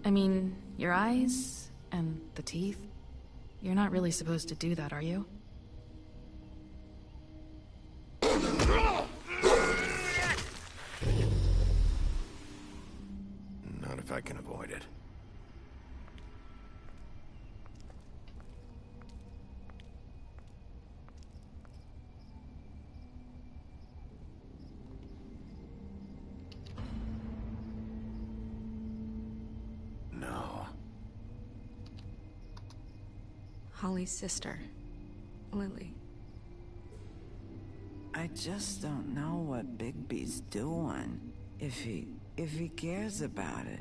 I mean, your eyes and the teeth. You're not really supposed to do that, are you? Not if I can avoid it. No. Holly's sister, Lily. I just don't know what Bigby's doing. If he cares about it.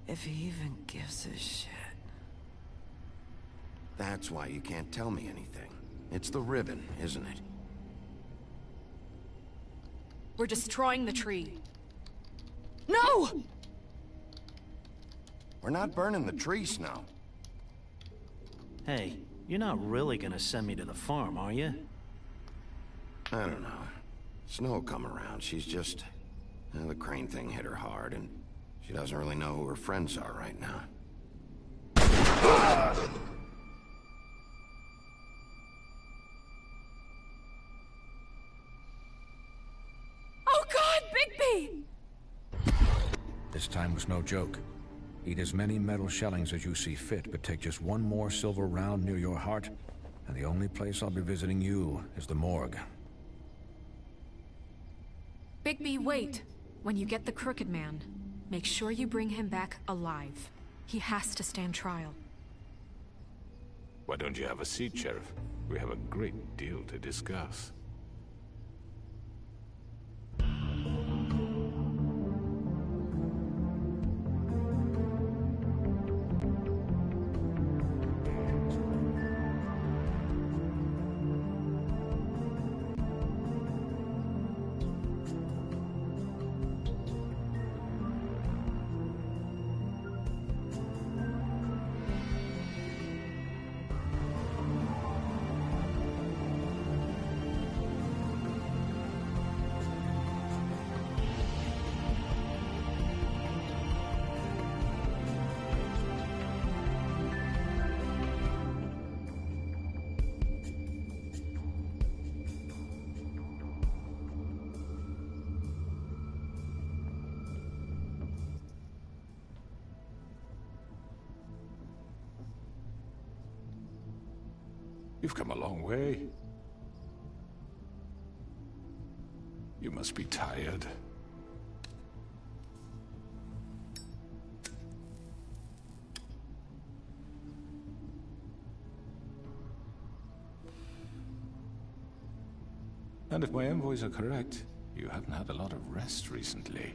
If he even gives a shit. That's why you can't tell me anything. It's the ribbon, isn't it? We're destroying the tree. No! We're not burning the tree, Snow. Hey, you're not really gonna send me to the farm, are you? I don't know. Snow come around, she's just... the crane thing hit her hard, and she doesn't really know who her friends are right now. Oh God, Bigby! This time was no joke. Eat as many metal shellings as you see fit, but take just one more silver round near your heart, and the only place I'll be visiting you is the morgue. Bigby, wait. When you get the Crooked Man, make sure you bring him back alive. He has to stand trial. Why don't you have a seat, Sheriff? We have a great deal to discuss. You've come a long way. You must be tired. And if my envoys are correct, you haven't had a lot of rest recently.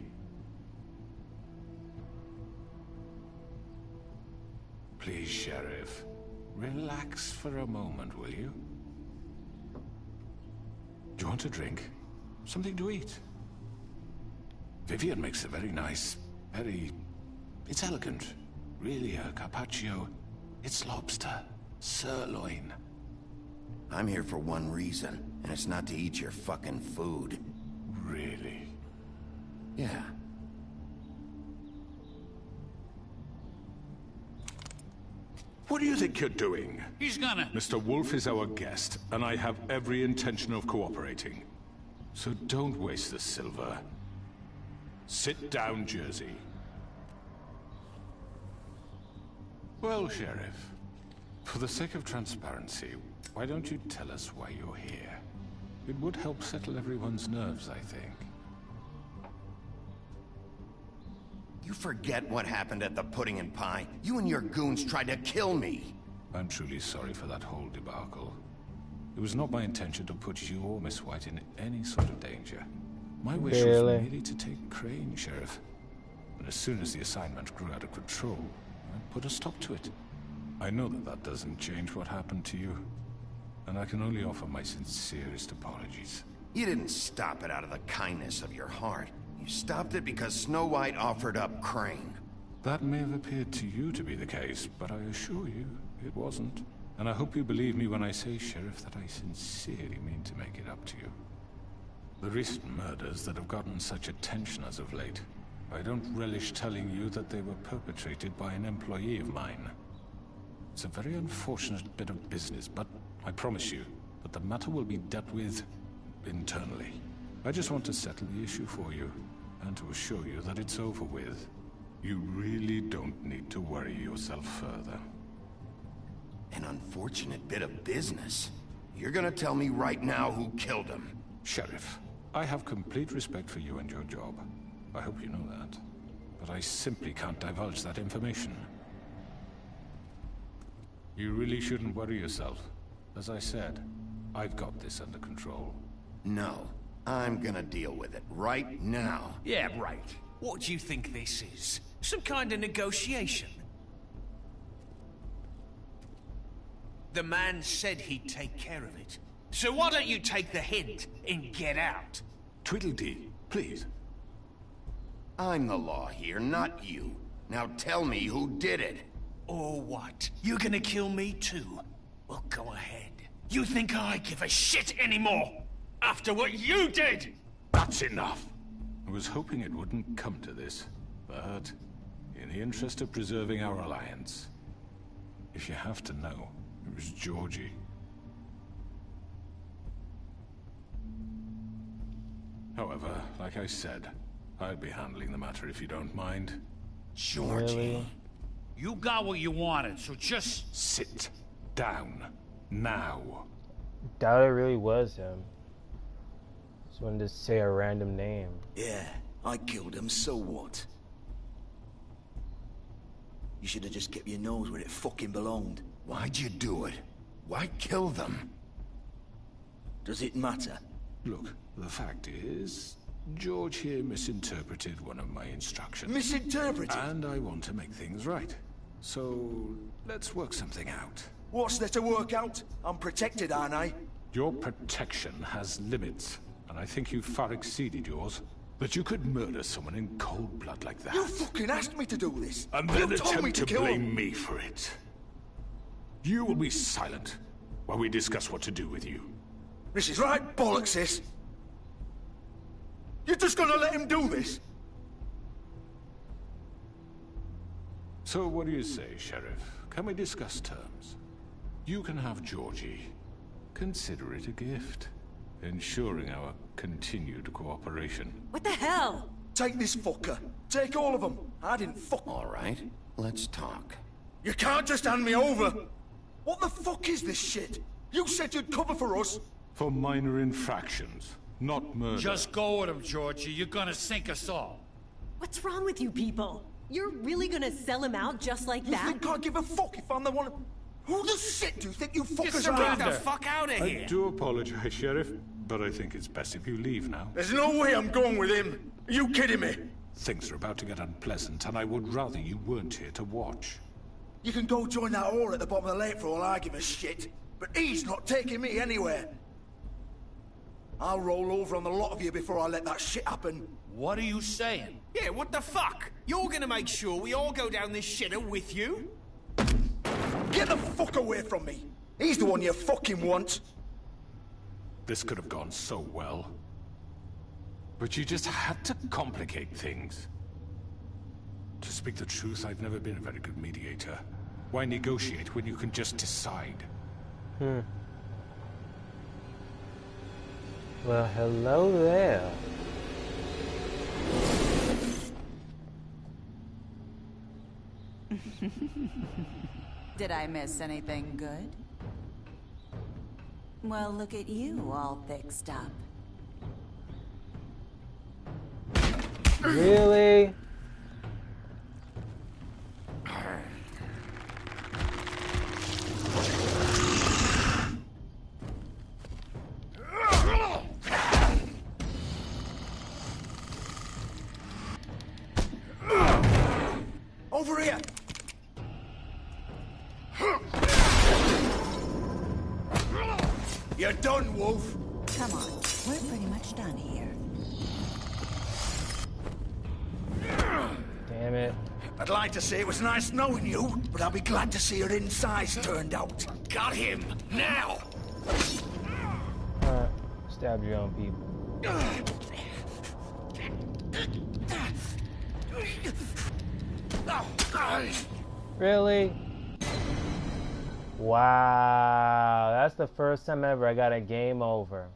Please, Sheriff. Relax for a moment, will you? Do you want a drink? Something to eat? Vivian makes a very nice, it's elegant. Really, a carpaccio. It's lobster. Sirloin. I'm here for one reason, and it's not to eat your fucking food. Really? Yeah. What do you think you're doing? He's gonna... Mr. Wolf is our guest, and I have every intention of cooperating. So don't waste the silver. Sit down, Jersey. Well, Sheriff, for the sake of transparency, why don't you tell us why you're here? It would help settle everyone's nerves, I think. You forget what happened at the Pudding and Pie? You and your goons tried to kill me! I'm truly sorry for that whole debacle. It was not my intention to put you or Miss White in any sort of danger. My wish was merely to take Crane, Sheriff. And as soon as the assignment grew out of control, I put a stop to it. I know that that doesn't change what happened to you, and I can only offer my sincerest apologies. You didn't stop it out of the kindness of your heart. You stopped it because Snow White offered up Crane. That may have appeared to you to be the case, but I assure you, it wasn't. And I hope you believe me when I say, Sheriff, that I sincerely mean to make it up to you. The recent murders that have gotten such attention as of late, I don't relish telling you that they were perpetrated by an employee of mine. It's a very unfortunate bit of business, but I promise you that the matter will be dealt with internally. I just want to settle the issue for you, and to assure you that it's over with. You really don't need to worry yourself further. An unfortunate bit of business? You're gonna tell me right now who killed him? Sheriff, I have complete respect for you and your job. I hope you know that. But I simply can't divulge that information. You really shouldn't worry yourself. As I said, I've got this under control. No, I'm gonna deal with it right now. Yeah, right. What do you think this is? Some kind of negotiation? The man said he'd take care of it. So why don't you take the hint and get out? Tweedledee, please. I'm the law here, not you. Now tell me who did it. Or what? You're gonna kill me too? Well, go ahead. You think I give a shit anymore? After what you did? That's enough. I was hoping it wouldn't come to this, but in the interest of preserving our alliance, if you have to know, it was Georgie. However, like I said, I'll be handling the matter if you don't mind. Georgie. Really? You got what you wanted, so just... Sit down. Now. Doubt it really was him. Just wanted to say a random name. Yeah, I killed him, so what? You should have just kept your nose where it fucking belonged. Why'd you do it? Why kill them? Does it matter? Look, the fact is, George here misinterpreted one of my instructions. Misinterpreted? And I want to make things right. So, let's work something out. What's there to work out? I'm protected, aren't I? Your protection has limits, and I think you've far exceeded yours. But you could murder someone in cold blood like that. You fucking asked me to do this! And then you told me attempt to kill blame him. me for it. You will be silent while we discuss what to do with you. This is right bollocks, this! You're just gonna let him do this? So what do you say, Sheriff? Can we discuss terms? You can have Georgie. Consider it a gift, ensuring our continued cooperation. What the hell? Take this fucker. Take all of them. I didn't fuck... All right, let's talk. You can't just hand me over! What the fuck is this shit? You said you'd cover for us! For minor infractions, not murder. Just go with him, Georgie. You're gonna sink us all. What's wrong with you people? You're really gonna sell him out just like You that? think I give a fuck if I'm the one... Who the shit do you think you fuckers Get are? the fuck out of I here! do apologize, Sheriff, but I think it's best if you leave now. There's no way I'm going with him. Are you kidding me? Things are about to get unpleasant, and I would rather you weren't here to watch. You can go join that whore at the bottom of the lake for all I give a shit. But he's not taking me anywhere. I'll roll over on the lot of you before I let that shit happen. What are you saying? Yeah, what the fuck? You're gonna make sure we all go down this shitter with you? Get the fuck away from me! He's the one you fucking want! This could have gone so well. But you just had to complicate things. To speak the truth, I've never been a very good mediator. Why negotiate when you can just decide? Well, hello there. Did I miss anything good? Well, look at you, all fixed up. Really? Over here! You're done, Wolf! Come on, we're pretty much done here. Damn it. I'd like to say it was nice knowing you, but I'll be glad to see your insides turned out. Got him! Now! Alright, stab your own people. Really? Wow, that's the first time ever I got a game over.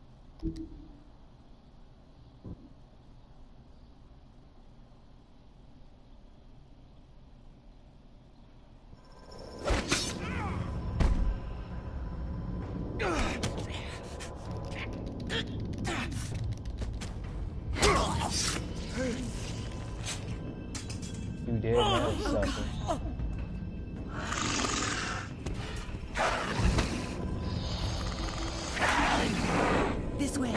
You did, man, sucker. This way.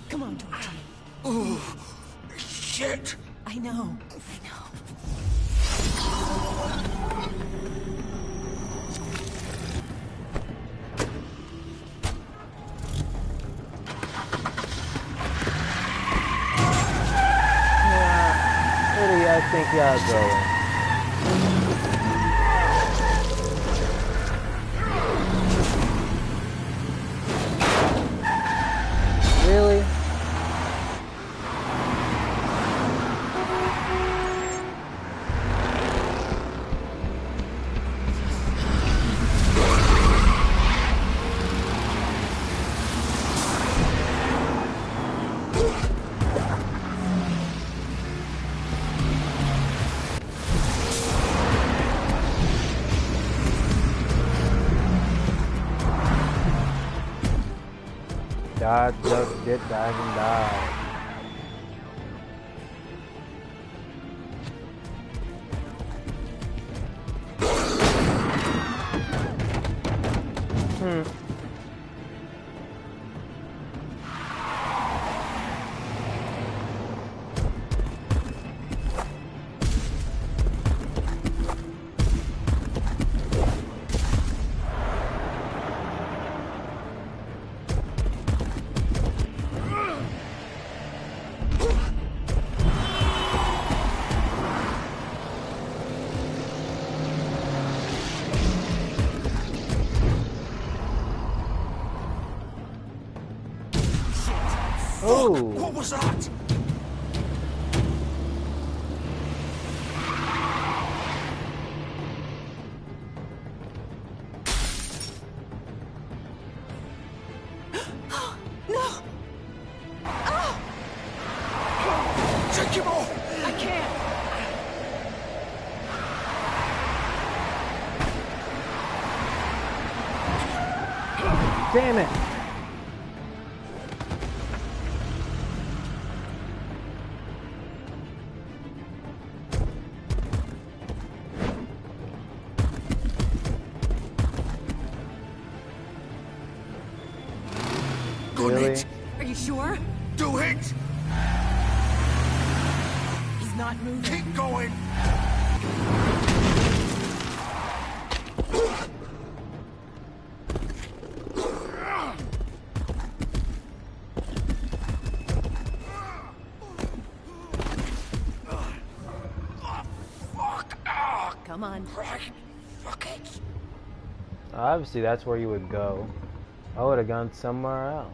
Come on, Georgie. Oh, shit! I know. Where do y'all think y'all going? Really? God just did dive and die. Oh! What was that? No! Oh! Take him off! I can't! Damn it! Really? Are you sure? Do it! He's not moving. Keep going! Come on. Fuck it. Obviously, that's where you would go. I would have gone somewhere else.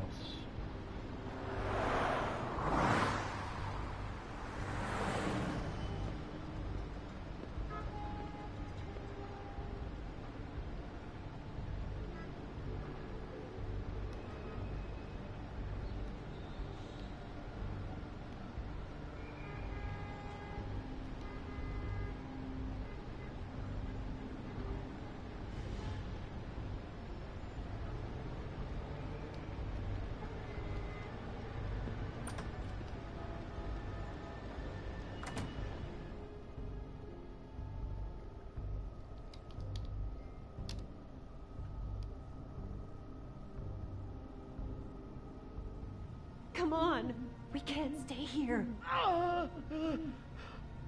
Come on. We can't stay here.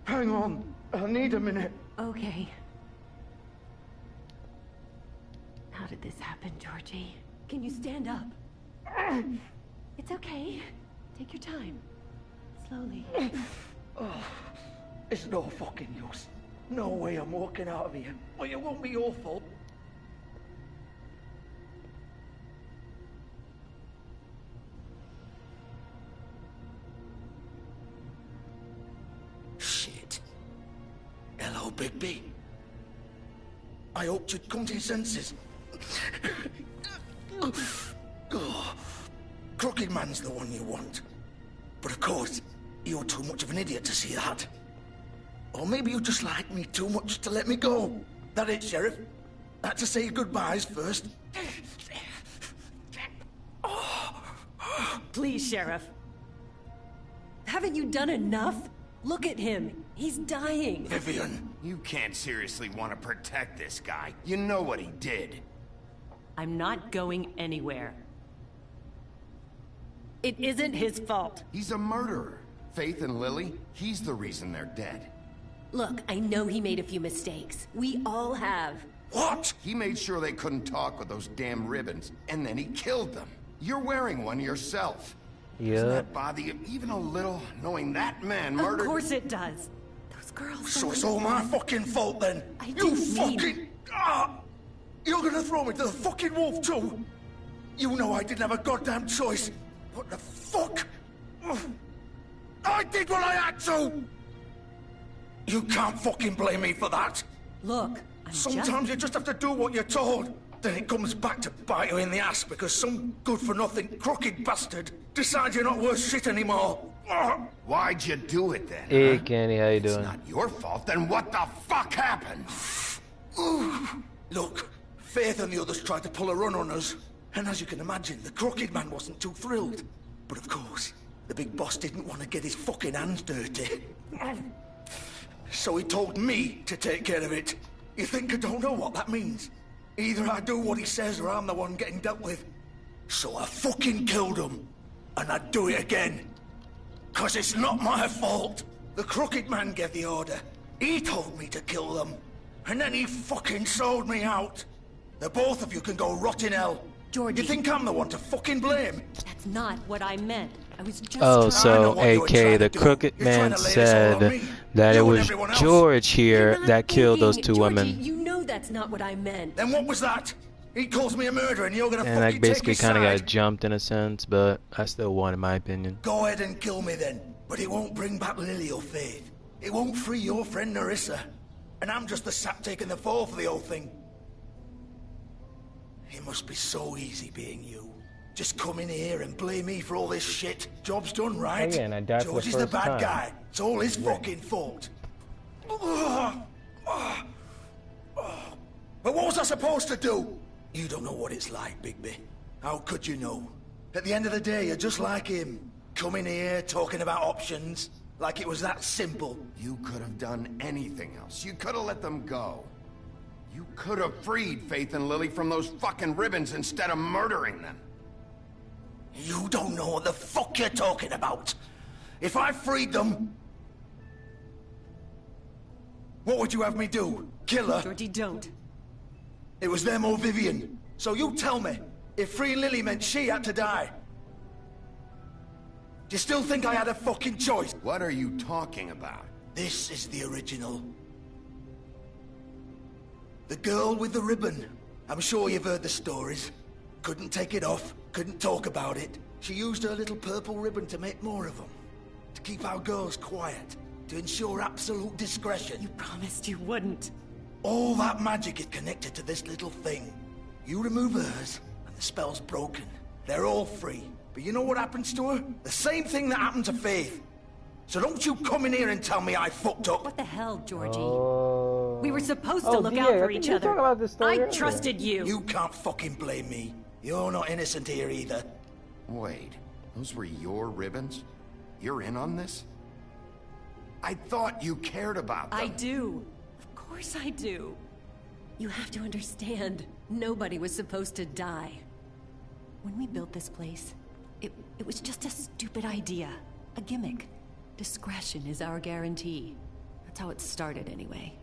Hang on. I need a minute. Okay. this happen, Georgie. Can you stand up? It's okay. Take your time. Slowly. Oh, it's no fucking use. No way I'm walking out of here. Well, it won't be your fault. Shit. Hello, Bigby. I hoped you'd come to your senses. Oh, Crooked Man's the one you want. But of course, you're too much of an idiot to see that. Or maybe you just like me too much to let me go. That it, Sheriff? Had to say your goodbyes first. Please, Sheriff. Haven't you done enough? Look at him. He's dying. Vivian. You can't seriously want to protect this guy. You know what he did. I'm not going anywhere. It isn't his fault. He's a murderer. Faith and Lily, he's the reason they're dead. Look, I know he made a few mistakes. We all have. What? He made sure they couldn't talk with those damn ribbons, and then he killed them. You're wearing one yourself. Yeah. Doesn't that bother you even a little, knowing that man murdered... Of course it does. Those girls... So it's all my fucking fault then? You fucking... You're gonna throw me to the fucking wolf too? You know I didn't have a goddamn choice. What the fuck? I did what I had to! You can't fucking blame me for that. Look, sometimes you just have to do what you're told. Then it comes back to bite you in the ass because some good-for-nothing crooked bastard decides you're not worth shit anymore. Why'd you do it then? Hey, Candy, how you doing? It's not your fault, then what the fuck happened? Look, Faith and the others tried to pull a run on us. And as you can imagine, the Crooked Man wasn't too thrilled. But of course, the big boss didn't want to get his fucking hands dirty. So he told me to take care of it. You think I don't know what that means? Either I do what he says or I'm the one getting dealt with. So I fucking killed him. And I'd do it again. 'Cause it's not my fault. The Crooked Man gave the order. He told me to kill them. And then he fucking sold me out. The both of you can go rot in hell. Georgie. You think I'm the one to fucking blame? That's not what I meant. I was just Oh, so AK, the Crooked Man said that it was George here that killed those two women. You know that's not what I meant. Then what was that? He calls me a murderer and you're gonna and fucking I basically take his kind of side. got jumped in a sense, but I still won in my opinion. Go ahead and kill me then. But it won't bring back Lily or Faith. It won't free your friend Narissa. And I'm just the sap taking the fall for the whole thing. It must be so easy being you. Just come in here and blame me for all this shit. Job's done, right? Again, I died for George the is the first bad time. guy. It's all his fucking fault. But what was I supposed to do? You don't know what it's like, Bigby. How could you know? At the end of the day, you're just like him. Coming here, talking about options. Like it was that simple. You could have done anything else. You could have let them go. You could have freed Faith and Lily from those fucking ribbons instead of murdering them. You don't know what the fuck you're talking about. If I freed them... What would you have me do? Kill her? Georgie, don't. It was them or Vivian. So you tell me, if freeing Lily meant she had to die. Do you still think I had a fucking choice? What are you talking about? This is the original. The girl with the ribbon. I'm sure you've heard the stories. Couldn't take it off, couldn't talk about it. She used her little purple ribbon to make more of them. To keep our girls quiet. To ensure absolute discretion. You promised you wouldn't. All that magic is connected to this little thing. You remove hers, and the spell's broken. They're all free. But you know what happens to her? The same thing that happened to Faith. So don't you come in here and tell me I fucked up. What the hell, Georgie? Oh. We were supposed to look out for each other. About this story I earlier. trusted you. You can't fucking blame me. You're not innocent here either. Wait, those were your ribbons? You're in on this? I thought you cared about them. I do. Of course I do. You have to understand, nobody was supposed to die. When we built this place, it was just a stupid idea. A gimmick. Discretion is our guarantee. That's how it started anyway.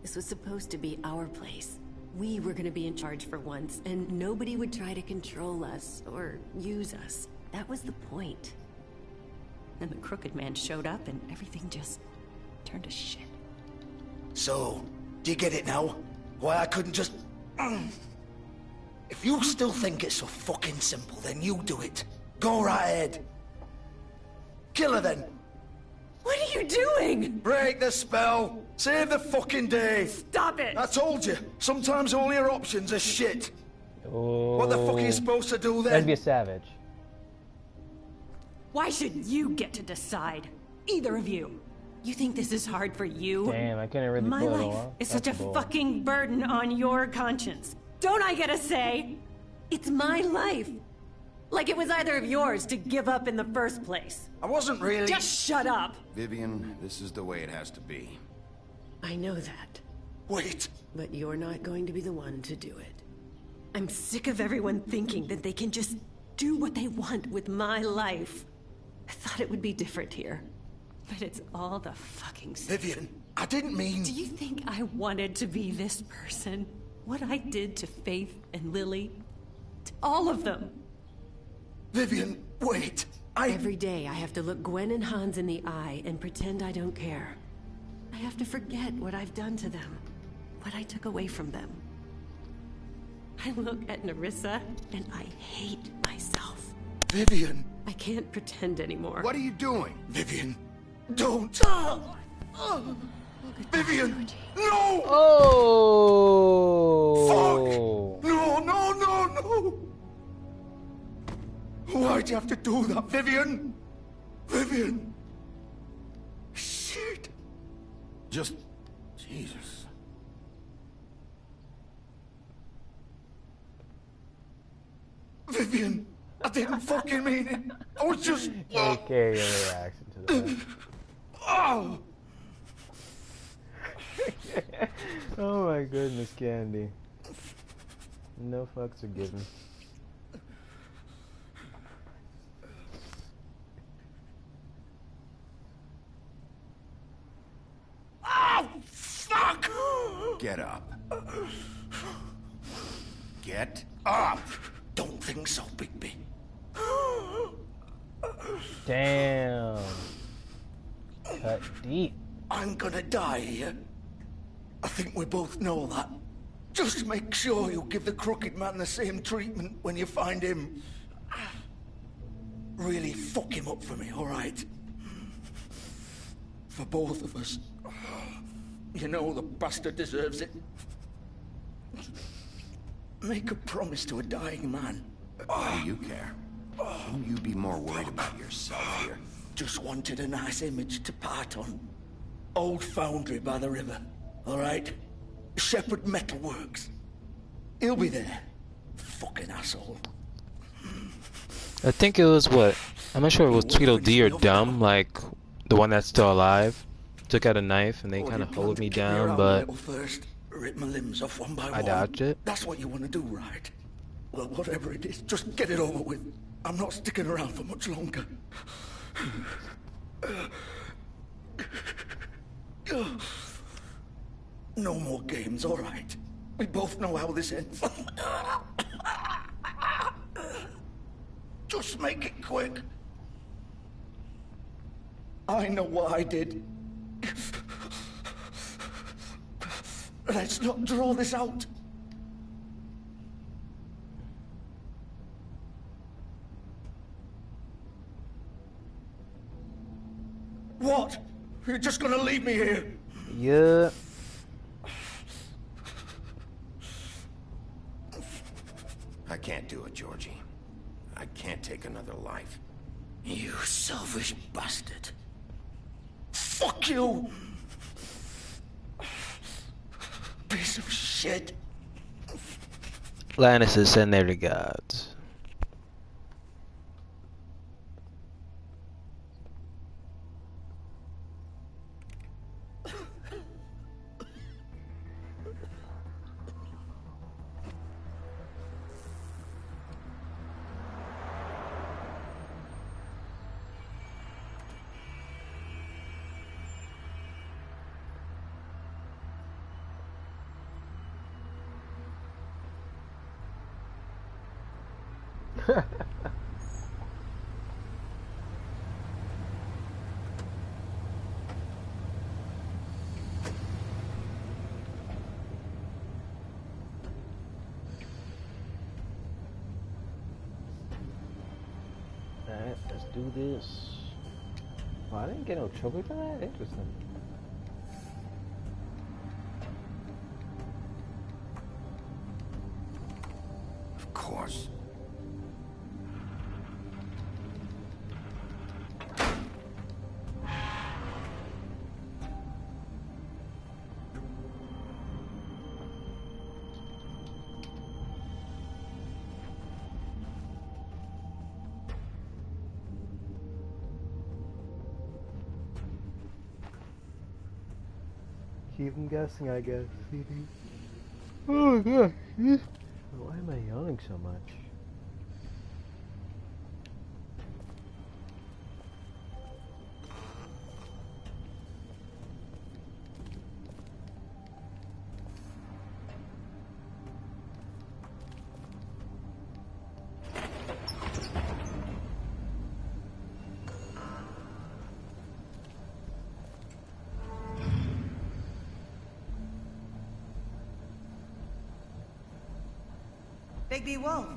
This was supposed to be our place. We were gonna be in charge for once, and nobody would try to control us or use us. That was the point. Then the Crooked Man showed up and everything just turned to shit. So, do you get it now? Why I couldn't just... If you still think it's so fucking simple, then you do it. Go right ahead. Kill her then. What are you doing? Break the spell. Save the fucking day. Stop it. I told you. Sometimes all your options are shit. Oh, what the fuck are you supposed to do then? That'd be a savage. Why should you get to decide? Either of you. You think this is hard for you? Damn, I couldn't really My pull it life off. is That's such a bull. fucking burden on your conscience. Don't I get a say? It's my life. Like it was either of yours to give up in the first place. I wasn't really... Just shut up. Vivian, this is the way it has to be. I know that. Wait. But you're not going to be the one to do it. I'm sick of everyone thinking that they can just do what they want with my life. I thought it would be different here. But it's all the fucking same. Vivian, I didn't mean... Do you think I wanted to be this person? What I did to Faith and Lily? To all of them? Vivian, wait. Every day I have to look Gwen and Hans in the eye and pretend I don't care. I have to forget what I've done to them. What I took away from them. I look at Nerissa and I hate myself. Vivian. I can't pretend anymore. What are you doing? Vivian, don't. Vivian, no! Oh! Fuck! No, no, no, no! Why'd you have to do that, Vivian? Vivian! Shit! Just... Jesus. Vivian, I didn't fucking mean it. I was just... Okay, your reaction to that. Oh! Oh my goodness, Candy. No fucks are given. Oh, fuck! Get up. Get up! Don't think so, Bigby. Damn. Cut deep. I'm gonna die here. I think we both know that. Just make sure you give the Crooked Man the same treatment when you find him. Really fuck him up for me, alright? For both of us. You know the bastard deserves it. Make a promise to a dying man. Why do you care? Shouldn't you be more worried about yourself here? Just wanted a nice image to part on. Old foundry by the river, alright? Shepherd Metalworks. He'll be there. Fucking asshole. I think it was what? I'm not sure it was Tweedledee or Dumb, like the one that's still alive. Took out a knife and they kind of hold me down, but First, rip my limbs off one by I one. dodged it. That's what you want to do, right? Well, whatever it is, just get it over with. I'm not sticking around for much longer. No more games, all right? We both know how this ends. Just make it quick. I know what I did. Let's not draw this out. What? You're just gonna leave me here? Yeah. I can't do it, Georgie. I can't take another life. You selfish bastard. Fuck you! Piece of shit. Lannister send their regards. Alright, let's do this. Oh, I didn't get no trophy for that? Interesting. Of course. Keep them guessing, I guess. Oh god. Why am I yelling so much? Bigby Wolf.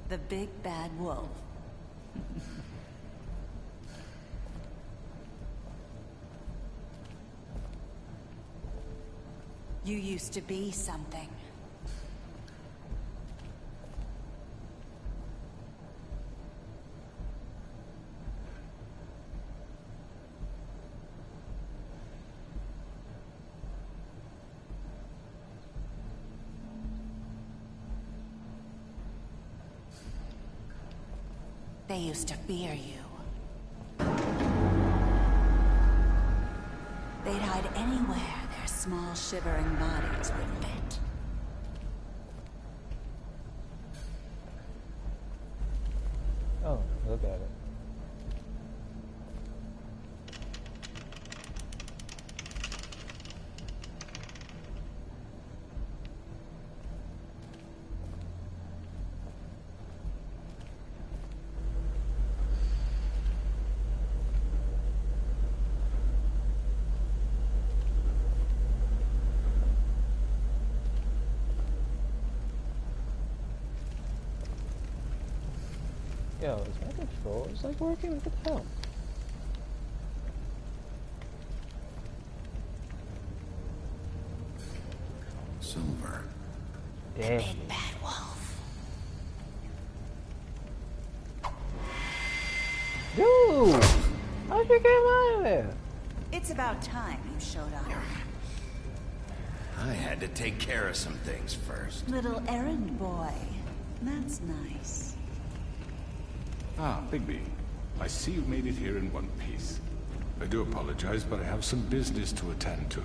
The big bad wolf. You used to be something. They used to fear you. They'd hide anywhere their small, shivering bodies would fit. Oh, look at it. Yo, is my control? It's like working? What the hell? Silver. Damn. Big bad wolf. Dude! How'd you get out of there? It's about time you showed up. I had to take care of some things first. Little errand boy. That's nice. Ah, Bigby. I see you made it here in one piece. I do apologize, but I have some business to attend to.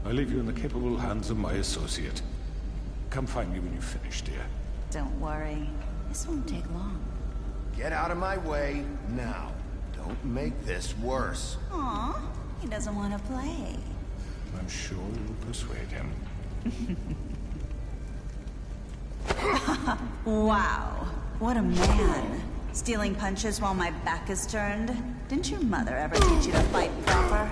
I leave you in the capable hands of my associate. Come find me when you finish, dear. Don't worry. This won't take long. Get out of my way now. Don't make this worse. Aw, he doesn't want to play. I'm sure you'll persuade him. Wow, what a man. Stealing punches while my back is turned? Didn't your mother ever teach you to fight proper?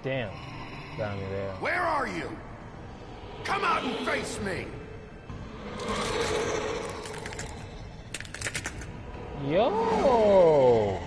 Damn. Got me there. Where are you? Come out and face me! Yo!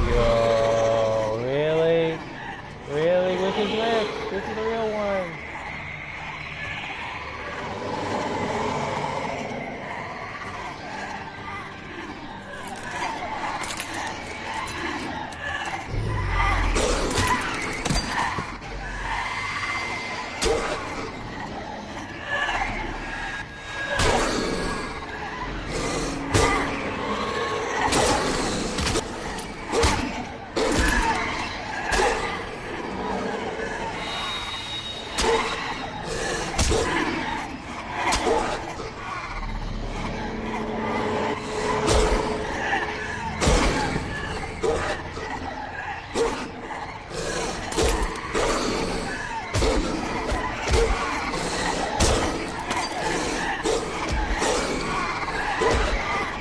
Yo, really? Really? With his lips? This is the real one.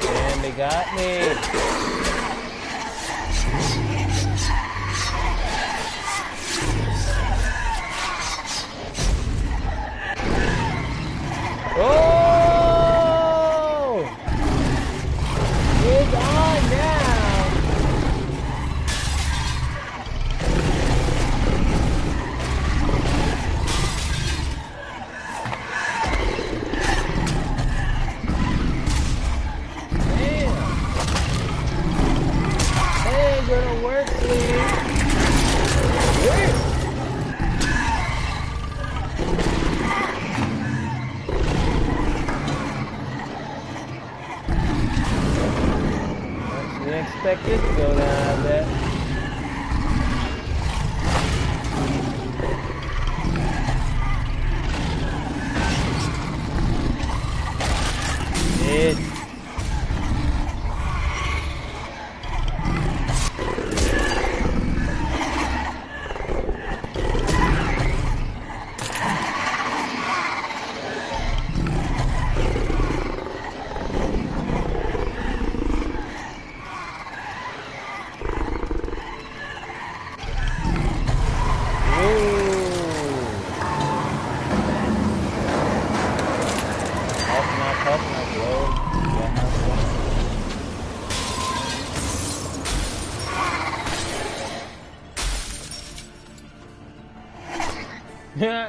Damn, they got me. Oh! It's on now. Damn. That ain't gonna work, please. Work. Didn't expect this to go down, I bet. It. Yeah.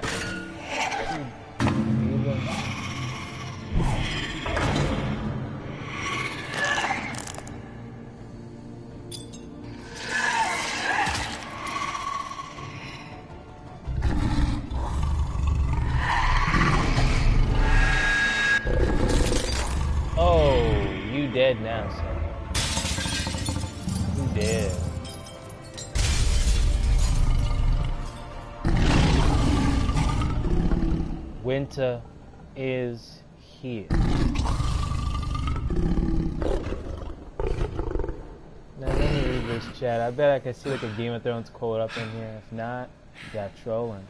Oh, you dead now, son. You dead. Winter is here. Now let me read this chat. I bet I can see like a Game of Thrones quote up in here. If not, you got trolling.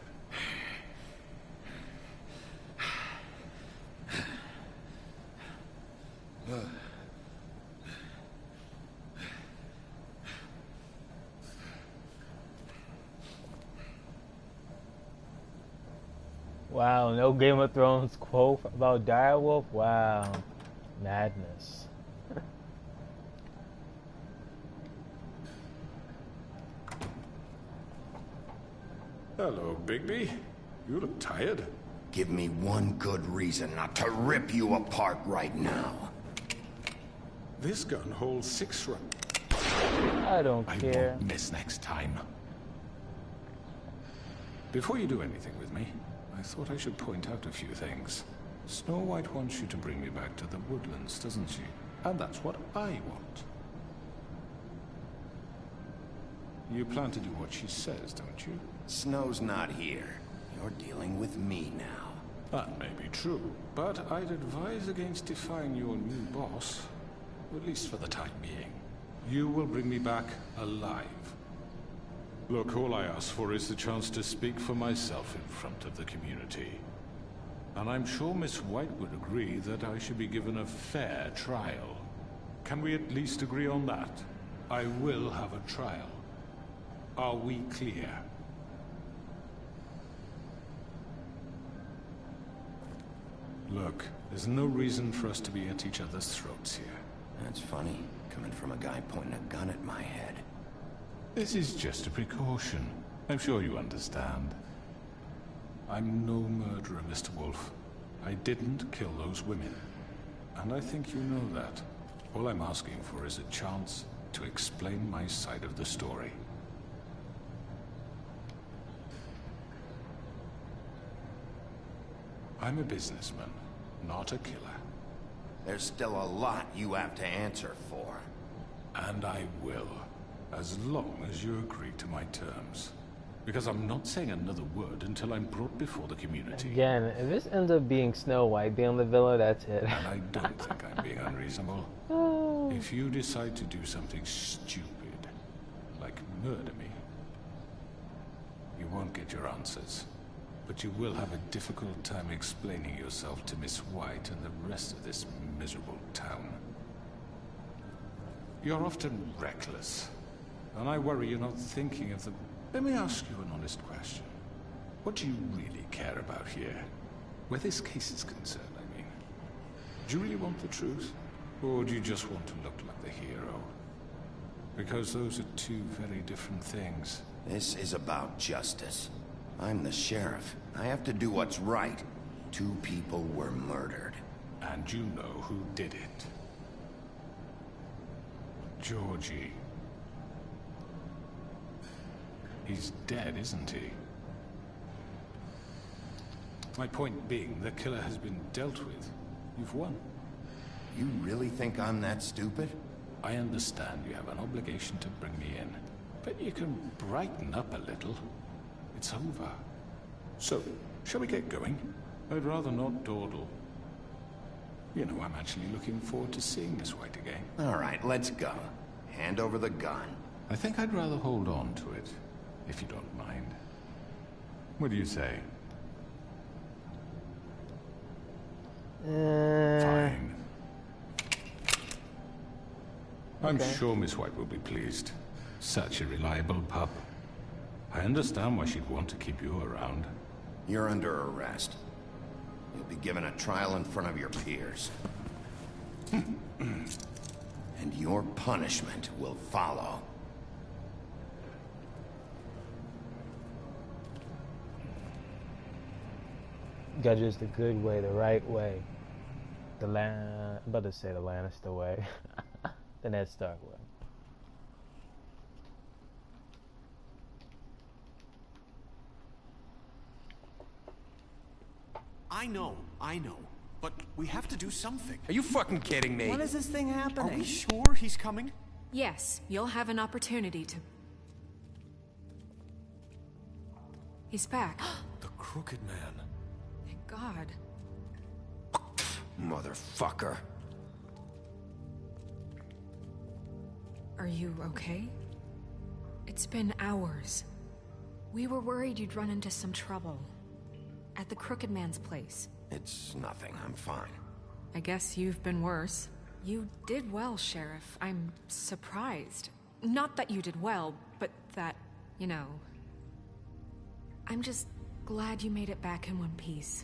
Wow, no Game of Thrones quote about direwolf? Wow. Madness. Hello, Bigby. You look tired. Give me one good reason not to rip you apart right now. This gun holds 6 rounds. I don't care. I won't miss next time. Before you do anything with me, I thought I should point out a few things. Snow White wants you to bring me back to the woodlands, doesn't she? And that's what I want. You plan to do what she says, don't you? Snow's not here. You're dealing with me now. That may be true, but I'd advise against defying your new boss, at least for the time being. You will bring me back alive. Look, all I ask for is the chance to speak for myself in front of the community. And I'm sure Miss White would agree that I should be given a fair trial. Can we at least agree on that? I will have a trial. Are we clear? Look, there's no reason for us to be at each other's throats here. That's funny, coming from a guy pointing a gun at my head. This is just a precaution. I'm sure you understand. I'm no murderer, Mr. Wolf. I didn't kill those women. And I think you know that. All I'm asking for is a chance to explain my side of the story. I'm a businessman, not a killer. There's still a lot you have to answer for. And I will, as long as you agree to my terms. Because I'm not saying another word until I'm brought before the community. Again, if this ends up being Snow White being the villain, that's it. And I don't think I'm being unreasonable. If you decide to do something stupid, like murder me, you won't get your answers. But you will have a difficult time explaining yourself to Miss White and the rest of this miserable town. You're often reckless, and I worry you're not thinking of the... Let me ask you an honest question. What do you really care about here? Where this case is concerned, I mean. Do you really want the truth? Or do you just want to look like the hero? Because those are two very different things. This is about justice. I'm the sheriff. I have to do what's right. 2 people were murdered. And you know who did it. Georgie. He's dead, isn't he? My point being, the killer has been dealt with. You've won. You really think I'm that stupid? I understand you have an obligation to bring me in, but you can brighten up a little. It's over. So, shall we get going? I'd rather not dawdle. You know, I'm actually looking forward to seeing Miss White again. All right, let's go. Hand over the gun. I think I'd rather hold on to it, if you don't mind. What do you say? Fine. I'm sure Miss White will be pleased. Such a reliable pup. I understand why she'd want to keep you around. You're under arrest. You'll be given a trial in front of your peers. And your punishment will follow. Judges the good way, the right way. I'm about to say the Lannister way. The Ned Stark way. I know. But we have to do something. Are you fucking kidding me? When is this thing happening? Are we sure he's coming? Yes, you'll have an opportunity to... He's back. The Crooked Man. Thank God. Motherfucker. Are you okay? It's been hours. We were worried you'd run into some trouble. At the Crooked Man's place. It's nothing. I'm fine. I guess you've been worse. You did well, Sheriff. I'm surprised. Not that you did well, but that, you know... I'm just Glad you made it back in one piece.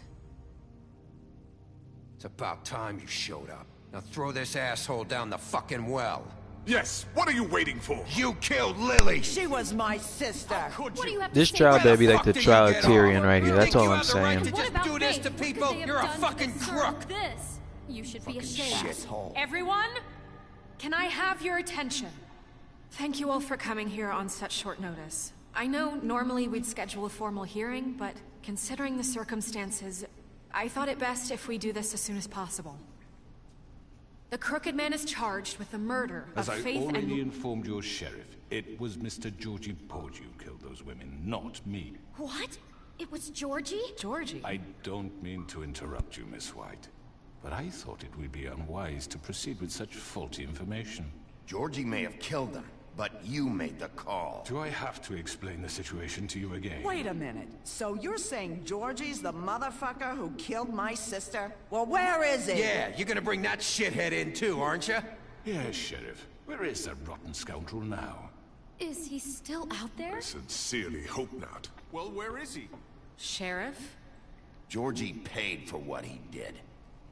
It's about time you showed up. Now throw this asshole down the fucking well. Yes, what are you waiting for? You killed Lily! She was my sister! What do you have This to say? trial Where better the be like fuck the do you trial of get Tyrion off? right here. You That's think all you I'm have the right saying. to just do this to What could people? they have You're a done to fucking deserve crook! This. You should be ashamed. Shithole. Everyone, can I have your attention? Thank you all for coming here on such short notice. I know normally we'd schedule a formal hearing, but considering the circumstances, I thought it best if we do this as soon as possible. The Crooked Man is charged with the murder As of I Faith already and... informed your sheriff, it was Mr. Georgie Porge who killed those women, not me. What? It was Georgie? Georgie? I don't mean to interrupt you, Miss White, but I thought it would be unwise to proceed with such faulty information. Georgie may have killed them, but you made the call. Do I have to explain the situation to you again? Wait a minute. So you're saying Georgie's the motherfucker who killed my sister? Well, where is he? Yeah, you're gonna bring that shithead in too, aren't you? Yes, Sheriff. Where is that rotten scoundrel now? Is he still out there? I sincerely hope not. Well, where is he? Sheriff? Georgie paid for what he did.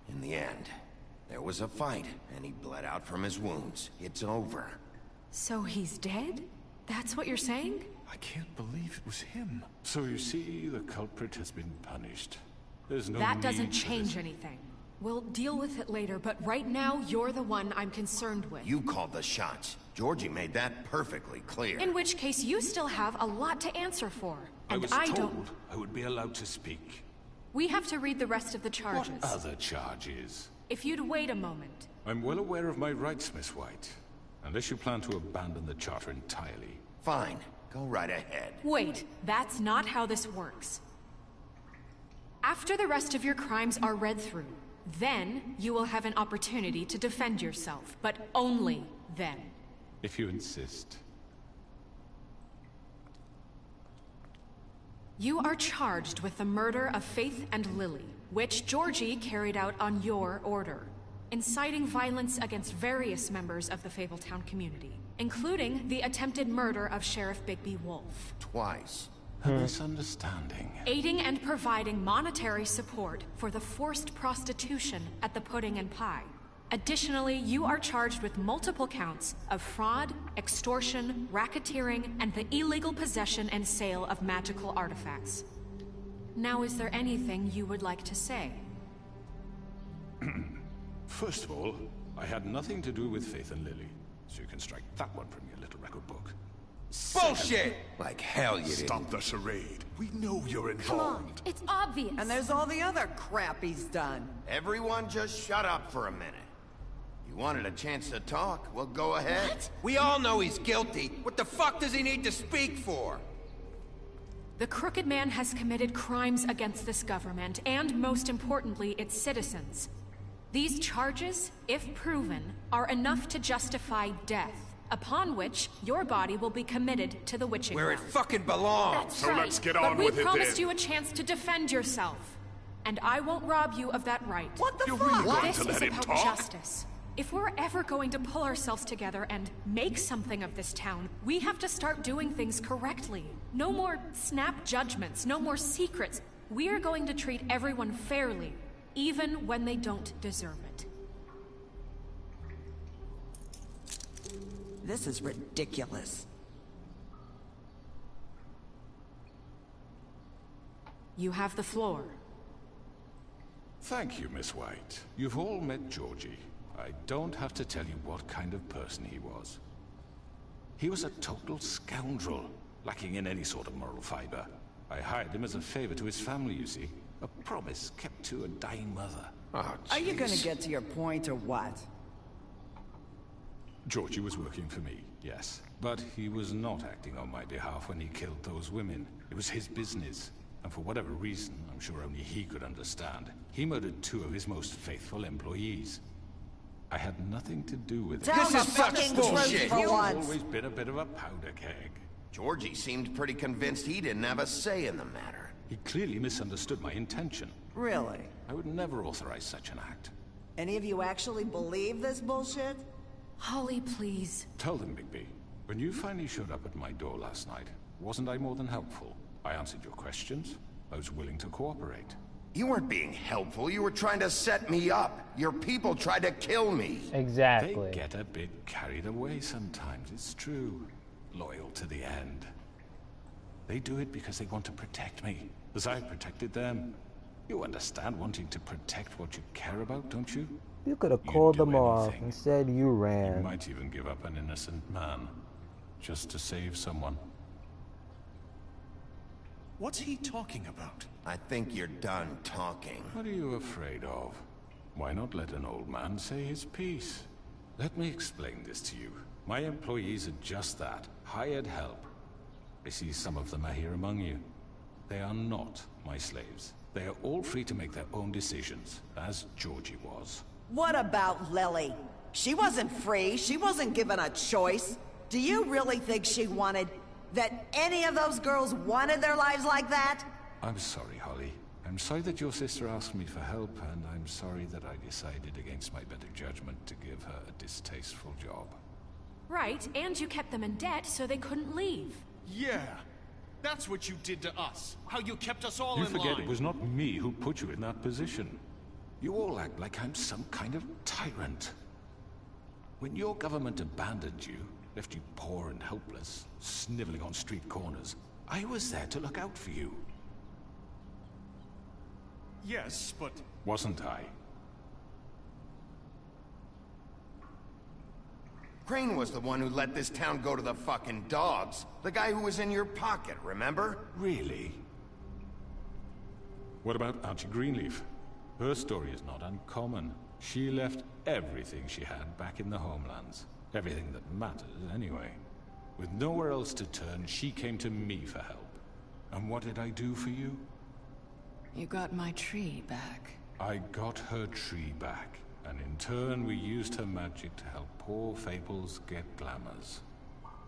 In the end, there was a fight, and he bled out from his wounds. It's over. So he's dead? That's what you're saying? I can't believe it was him. So you see, the culprit has been punished. There's no That need doesn't for change this. anything. We'll deal with it later, but right now, you're the one I'm concerned with. You called the shots. Georgie made that perfectly clear. In which case, you still have a lot to answer for. I And was I told don't... I would be allowed to speak. We have to read the rest of the charges. What other charges? If you'd wait a moment. I'm well aware of my rights, Miss White. Unless you plan to abandon the charter entirely. Fine. Go right ahead. Wait, that's not how this works. After the rest of your crimes are read through, then you will have an opportunity to defend yourself, but only then. If you insist. You are charged with the murder of Faith and Lily, which Georgie carried out on your order, inciting violence against various members of the Fabletown community, including the attempted murder of Sheriff Bigby Wolf. Twice. A misunderstanding. Aiding and providing monetary support for the forced prostitution at the Pudding and Pie. Additionally, you are charged with multiple counts of fraud, extortion, racketeering, and the illegal possession and sale of magical artifacts. Now, is there anything you would like to say? First of all, I had nothing to do with Faith and Lily, so you can strike that one from your little record book. Bullshit! Like hell you didn't. Stop the charade. We know you're Come on, involved. it's obvious. And there's all the other crap he's done. Everyone just shut up for a minute. You wanted a chance to talk? Well, go ahead. What? We all know he's guilty. What the fuck does he need to speak for? The Crooked Man has committed crimes against this government, and most importantly, its citizens. These charges, if proven, are enough to justify death, upon which your body will be committed to the witching Where it well. fucking belongs. That's So right. let's get But on we with it promised then. you a chance to defend yourself, and I won't rob you of that right. What the You're fuck? really going This to is let him about talk? justice. If we're ever going to pull ourselves together and make something of this town, we have to start doing things correctly. No more snap judgments, no more secrets. We are going to treat everyone fairly, even when they don't deserve it. This is ridiculous. You have the floor. Thank you, Miss White. You've all met Georgie. I don't have to tell you what kind of person he was. He was a total scoundrel, lacking in any sort of moral fiber. I hired him as a favor to his family, you see. A promise kept to a dying mother. Oh, Are you gonna jeez. get to your point or what? Georgie was working for me, yes. But he was not acting on my behalf when he killed those women. It was his business. And for whatever reason, I'm sure only he could understand, he murdered 2 of his most faithful employees. I had nothing to do with it. Tell the fucking truth for He's once. always been a bit of a powder keg. Georgie seemed pretty convinced he didn't have a say in the matter. He clearly misunderstood my intention. Really? I would never authorize such an act. Any of you actually believe this bullshit? Holly, please. Tell them, Bigby. When you finally showed up at my door last night, wasn't I more than helpful? I answered your questions. I was willing to cooperate. You weren't being helpful. You were trying to set me up. Your people tried to kill me. Exactly. They get a bit carried away sometimes, it's true. Loyal to the end. They do it because they want to protect me, as I protected them. You understand wanting to protect what you care about, don't you? You could have called them off. Instead, you ran. You might even give up an innocent man, just to save someone. What's he talking about? I think you're done talking. What are you afraid of? Why not let an old man say his piece? Let me explain this to you. My employees are just that, hired help. I see some of them are here among you. They are not my slaves. They are all free to make their own decisions, as Georgie was. What about Lily? She wasn't free. She wasn't given a choice. Do you really think she wanted... that any of those girls wanted their lives like that? I'm sorry, Holly. I'm sorry that your sister asked me for help, and I'm sorry that I decided against my better judgment to give her a distasteful job. Right, and you kept them in debt so they couldn't leave. Yeah, that's what you did to us. How you kept us all You in line. forget it was not me who put you in that position. You all act like I'm some kind of tyrant. When your government abandoned you, left you poor and helpless, sniveling on street corners, I was there to look out for you. Yes, but... Wasn't I? Crane was the one who let this town go to the fucking dogs. The guy who was in your pocket, remember? Really? What about Auntie Greenleaf? Her story is not uncommon. She left everything she had back in the homelands. Everything that matters, anyway. With nowhere else to turn, she came to me for help. And what did I do for you? You got my tree back. I got her tree back, and in turn we used her magic to help poor Fables get glamours.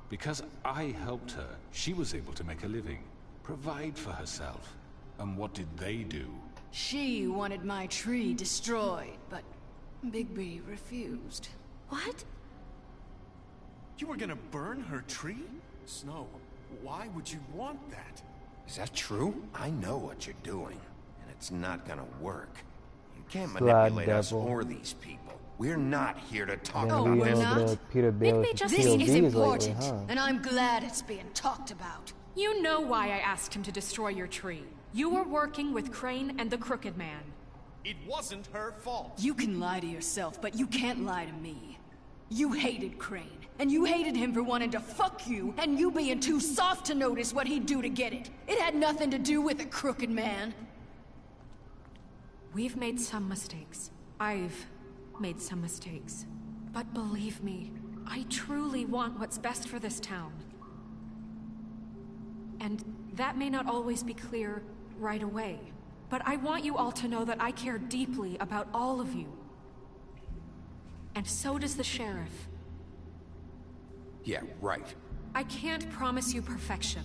Because I helped her, she was able to make a living, provide for herself. And what did they do? She wanted my tree destroyed, but Bigby refused. What? You were gonna burn her tree? Snow, why would you want that? Is that true? I know what you're doing, and it's not gonna work. You can't Sly manipulate us devil. or these people. We're not here to talk Then about we this. on the Peter Baelish and This is POVs important, lately, huh? and I'm glad it's being talked about. You know why I asked him to destroy your tree. You were working with Crane and the Crooked Man. It wasn't her fault. You can lie to yourself, but you can't lie to me. You hated Crane, and you hated him for wanting to fuck you, and you being too soft to notice what he'd do to get it. It had nothing to do with the Crooked Man. We've made some mistakes. I've made some mistakes. But believe me, I truly want what's best for this town. And that may not always be clear right away. But I want you all to know that I care deeply about all of you. And so does the sheriff. Yeah, right. I can't promise you perfection.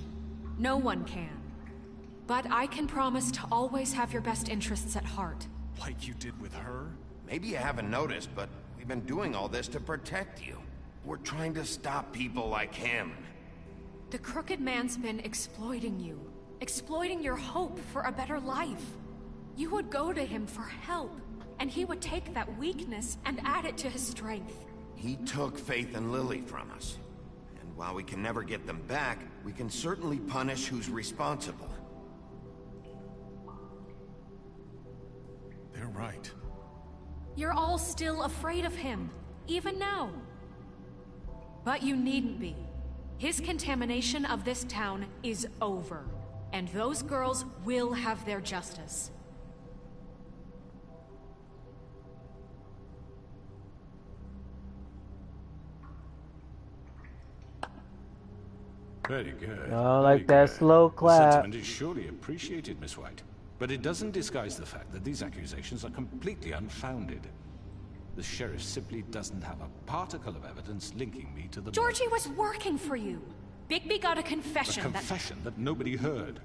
No one can. But I can promise to always have your best interests at heart. Like you did with her? Maybe you haven't noticed, but we've been doing all this to protect you. We're trying to stop people like him. The Crooked Man's been exploiting you. Exploiting your hope for a better life. You would go to him for help, and he would take that weakness and add it to his strength. He took Faith and Lily from us. And while we can never get them back, we can certainly punish who's responsible. They're right. You're all still afraid of him, even now. But you needn't be. His contamination of this town is over. And those girls will have their justice. Very good. Oh, like very that good. slow The clap. sentiment is surely appreciated, Miss White. But it doesn't disguise the fact that these accusations are completely unfounded. The sheriff simply doesn't have a particle of evidence linking me to the... Georgie was working for you. Bigby got a confession A confession that nobody heard.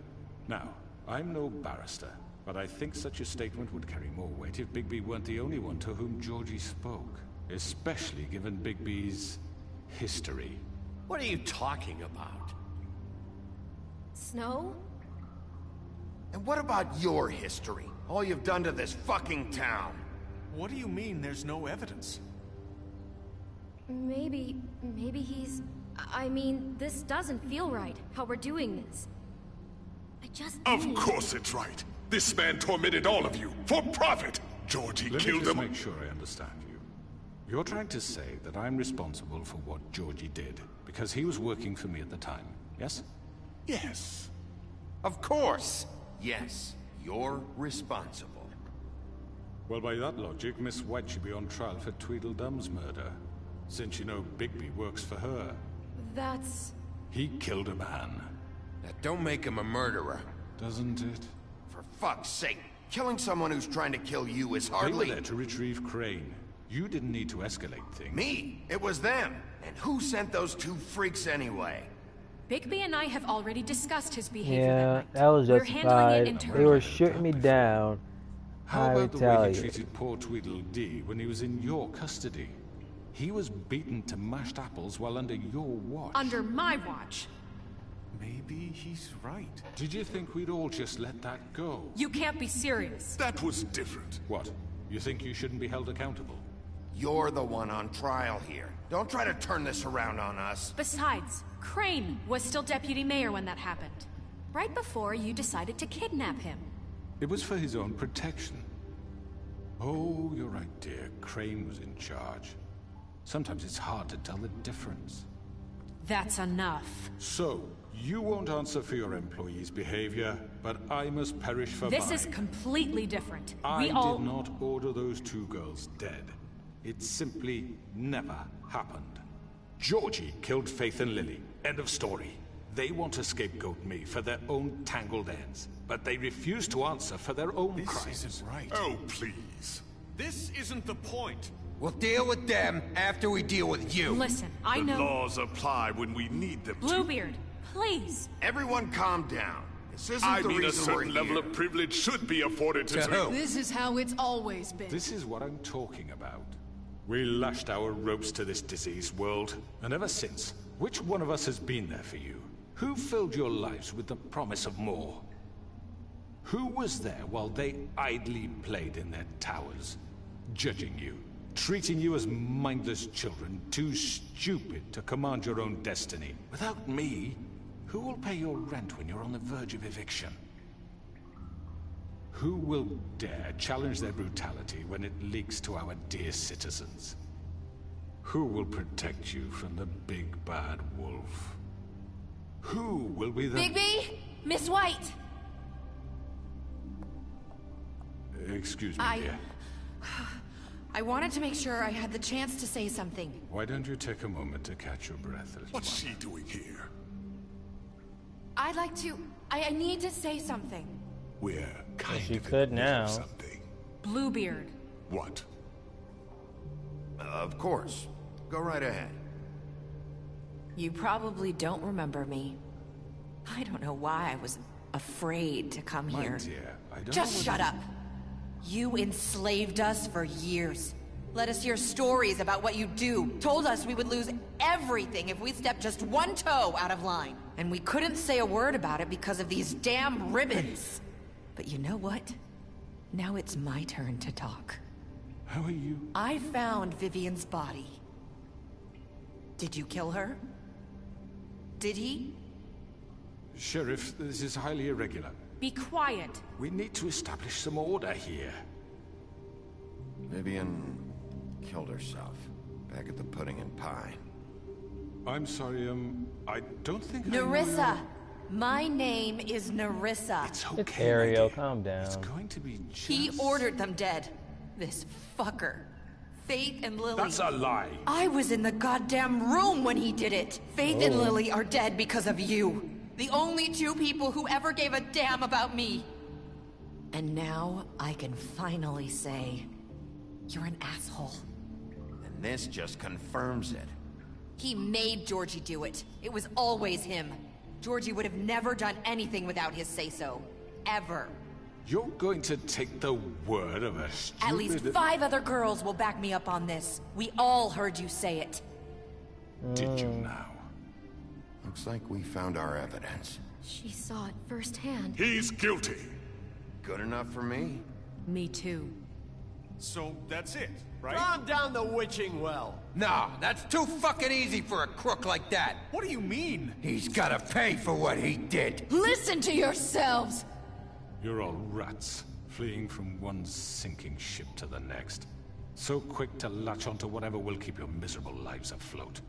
Now, I'm no barrister, but I think such a statement would carry more weight if Bigby weren't the only one to whom Georgie spoke. Especially given Bigby's history. What are you talking about? Snow? And what about your history? All you've done to this fucking town? What do you mean there's no evidence? Maybe he's... I mean, this doesn't feel right, how we're doing this. I just Of need... course it's right. This man tormented all of you, for profit! Georgie killed him. Let me just make sure I understand you. You're trying to say that I'm responsible for what Georgie did, because he was working for me at the time, yes? Yes. Of course! Yes, you're responsible. Well, by that logic, Miss White should be on trial for Tweedledum's murder, since you know Bigby works for her. That's... He killed a man. That don't make him a murderer. Doesn't it? For fuck's sake, killing someone who's trying to kill you is They hardly... were there to retrieve Crane. You didn't need to escalate things. Me? It was them. And who sent those two freaks anyway? Bigby and I have already discussed his behavior Yeah, that that was We're handling it justified. They were shooting me down. How I about the way he retaliated. treated poor Tweedledee when he was in your custody? He was beaten to mashed apples while under your watch. Under my watch. Maybe he's right. Did you think we'd all just let that go? You can't be serious. That was different. What? You think you shouldn't be held accountable? You're the one on trial here. Don't try to turn this around on us. Besides, Crane was still deputy mayor when that happened. Right before you decided to kidnap him. It was for his own protection. Oh, you're right, dear. Crane was in charge. Sometimes it's hard to tell the difference. That's enough. So, you won't answer for your employees' behavior, but I must perish for This mine. is completely different. I We all... did not order those two girls dead. It simply never happened. Georgie killed Faith and Lily. End of story. They want to scapegoat me for their own tangled ends, but they refuse to answer for their own crimes. This isn't right. Oh, please. This isn't the point. We'll deal with them after we deal with you. Listen, I The know... laws apply when we need them to. Bluebeard, please. Everyone calm down. This isn't I the mean, a reason we're certain level here. of privilege should be afforded to... This is how it's always been. This is what I'm talking about. We lashed our ropes to this diseased world, and ever since, which one of us has been there for you? Who filled your lives with the promise of more? Who was there while they idly played in their towers, judging you, treating you as mindless children, too stupid to command your own destiny? Without me, who will pay your rent when you're on the verge of eviction? Who will dare challenge their brutality when it leaks to our dear citizens? Who will protect you from the big bad wolf? Who will be the... Bigby! Miss White! Excuse me, dear. I wanted to make sure I had the chance to say something. Why don't you take a moment to catch your breath, little What's she doing here? I'd like to... I need to say something. We're kind She of could in the middle of now. something. Bluebeard. What? Of course. Go right ahead. You probably don't remember me. I don't know why I was afraid to come My here. dear, I don't Just know shut up. You enslaved us for years. Let us hear stories about what you do. Told us we would lose everything if we stepped just one toe out of line. And we couldn't say a word about it because of these damn ribbons. But you know what? Now it's my turn to talk. How are you? I found Vivian's body. Did you kill her? Did he? Sheriff, this is highly irregular. Be quiet. We need to establish some order here. Vivian killed herself back at the Pudding and Pie. I'm sorry, I don't think Nerissa! My name is Nerissa. It's It's okay, Ariel, my dear. calm down. It's going to be just... He ordered them dead. This fucker. Faith and Lily. That's a lie. I was in the goddamn room when he did it. Faith and Lily are dead because of you. The only two people who ever gave a damn about me. And now I can finally say, you're an asshole. And this just confirms it. He made Georgie do it. It was always him. Georgie would have never done anything without his say-so. Ever. You're going to take the word of a stupid... At least 5 other girls will back me up on this. We all heard you say it. Did you now? Looks like we found our evidence. She saw it firsthand. He's guilty. Good enough for me. Me too. So that's it, right? Calm down the witching well. Nah, that's too fucking easy for a crook like that. What do you mean? He's gotta pay for what he did. Listen to yourselves! You're all rats, fleeing from one sinking ship to the next. So quick to latch onto whatever will keep your miserable lives afloat.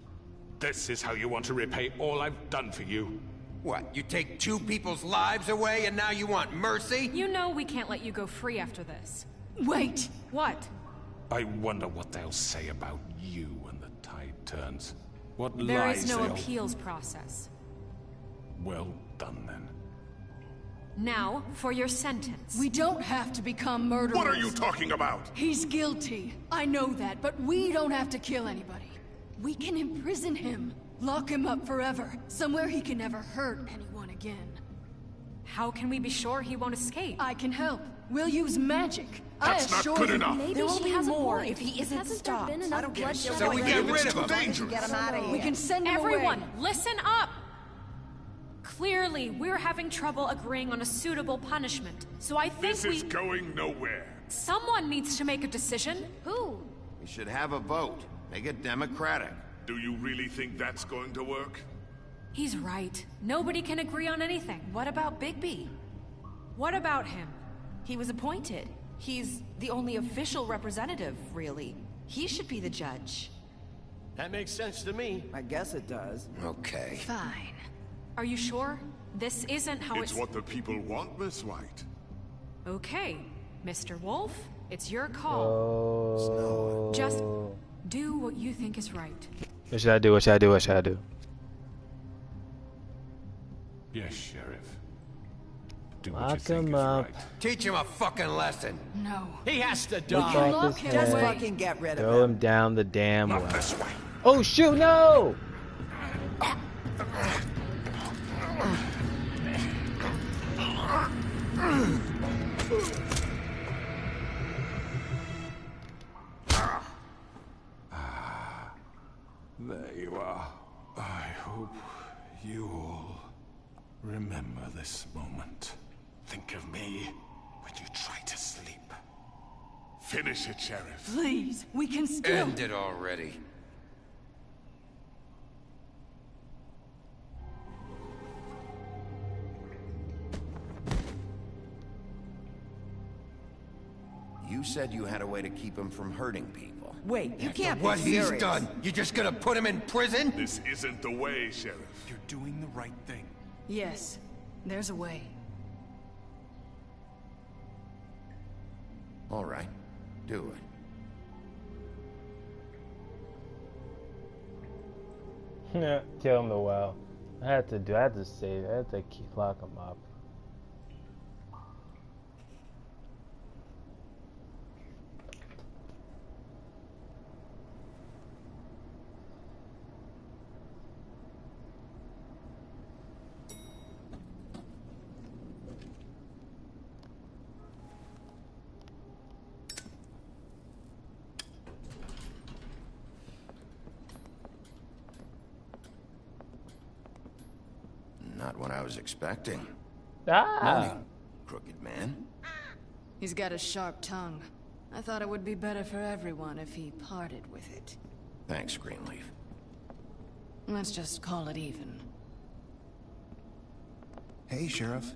This is how you want to repay all I've done for you? What, you take two people's lives away and now you want mercy? You know we can't let you go free after this. Wait! What? I wonder what they'll say about you when the tide turns. What There lies is no they'll... appeals process. Well done, then. Now, for your sentence. We don't have to become murderers. What are you talking about? He's guilty. I know that, but we don't have to kill anybody. We can imprison him. Lock him up forever. Somewhere he can never hurt anyone again. How can we be sure he won't escape? I can help. We'll use magic. That's not good enough. Maybe There will she be has more a point. if he isn't Hasn't stopped. there been enough bloodshed? So we get rid of him. Dangerous. Get him out of here. We can send him Everyone, away. listen up! Clearly, we're having trouble agreeing on a suitable punishment, so I think This is going nowhere. Someone needs to make a decision. Who? We should have a vote. Make it democratic. Do you really think that's going to work? He's right. Nobody can agree on anything. What about Bigby? What about him? He was appointed. He's the only official representative, really. He should be the judge. That makes sense to me. I guess it does. Okay. Fine. Are you sure? This isn't how It's what the people want, Miss White. Okay, Mr. Wolf, it's your call. Oh. Just do what you think is right. What should I do? What should I do? What should I do? Yes, Sheriff. Do what you Lock think him is up. right. Teach him a fucking lesson. No. He has to We die. can Lock lock his him head. Just away. fucking get rid of Throw him. him down the damn Not well. this way. Oh shoot! No! There you are. I hope you all remember this moment. Think of me when you try to sleep. Finish it, Sheriff. Please, we can still... End it already. You said you had a way to keep him from hurting people. Wait, you can't What be he's serious. done, you just gonna put him in prison? This isn't the way, Sheriff. You're doing the right thing. Yes, there's a way. All right, do it. Kill him the well. I had to save. I had to lock him up. Not what I was expecting. Ah! Morning, crooked man. He's got a sharp tongue. I thought it would be better for everyone if he parted with it. Thanks, Greenleaf. Let's just call it even. Hey, Sheriff.